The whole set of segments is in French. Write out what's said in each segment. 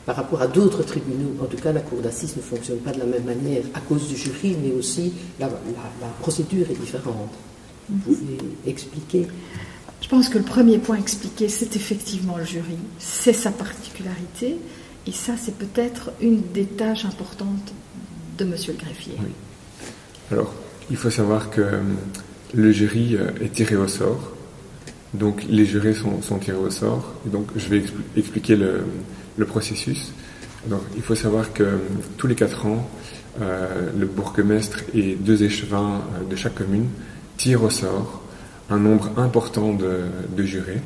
par rapport à d'autres tribunaux. En tout cas, la cour d'assises ne fonctionne pas de la même manière à cause du jury, mais aussi la procédure est différente. Vous pouvez expliquer? Je pense que le premier point expliqué, c'est effectivement le jury, c'est sa particularité, et ça, c'est peut-être une des tâches importantes de monsieur le greffier. Oui. Alors, il faut savoir que le jury est tiré au sort, donc les jurés sont tirés au sort, et donc je vais expliquer le processus. Donc, il faut savoir que tous les 4 ans, le bourgmestre et 2 échevins de chaque commune tirent au sort un nombre important de jurés.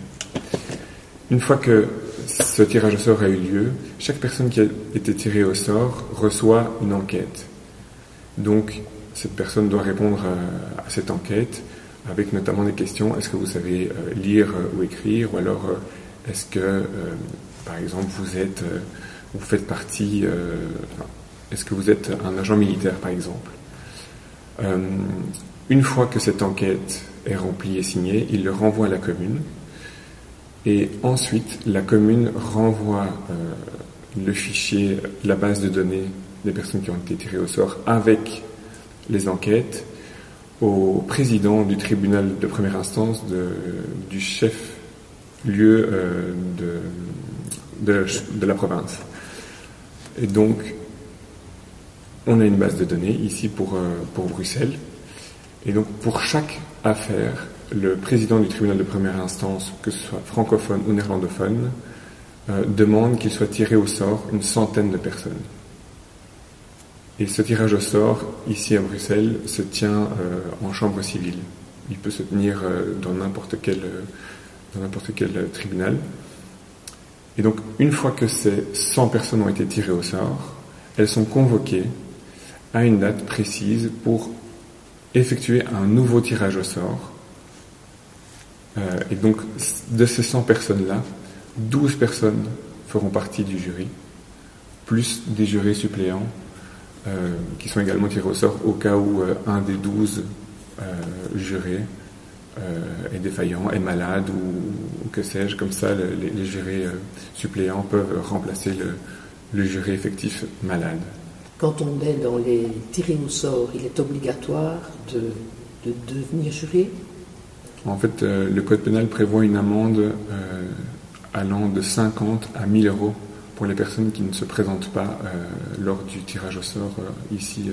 Une fois que ce tirage au sort a eu lieu, chaque personne qui a été tirée au sort reçoit une enquête. Donc, cette personne doit répondre à cette enquête avec notamment des questions. Est-ce que vous savez lire ou écrire? Ou alors, est-ce que, par exemple, vous faites partie... est-ce que vous êtes un agent militaire, par exemple? Une fois que cette enquête est remplie et signée, il le renvoie à la commune. Et ensuite, la commune renvoie le fichier, la base de données des personnes qui ont été tirées au sort avec les enquêtes au président du tribunal de première instance du chef-lieu de la province. Et donc, on a une base de données ici pour Bruxelles. Et donc, pour chaque affaire, le président du tribunal de première instance, que ce soit francophone ou néerlandophone, demande qu'il soit tiré au sort une centaine de personnes. Et ce tirage au sort, ici à Bruxelles, se tient en chambre civile. Il peut se tenir dans n'importe quel tribunal. Et donc, une fois que ces 100 personnes ont été tirées au sort, elles sont convoquées à une date précise pour effectuer un nouveau tirage au sort. Et donc, de ces 100 personnes-là, 12 personnes feront partie du jury, plus des jurés suppléants qui sont également tirés au sort au cas où un des 12 jurés est défaillant, est malade ou que sais-je. Comme ça, les jurés suppléants peuvent remplacer le jury effectif malade. Quand on est dans les tirés au sort, il est obligatoire de devenir juré? En fait, le code pénal prévoit une amende allant de 50 à 1000 euros pour les personnes qui ne se présentent pas lors du tirage au sort ici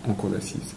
en cour d'assises.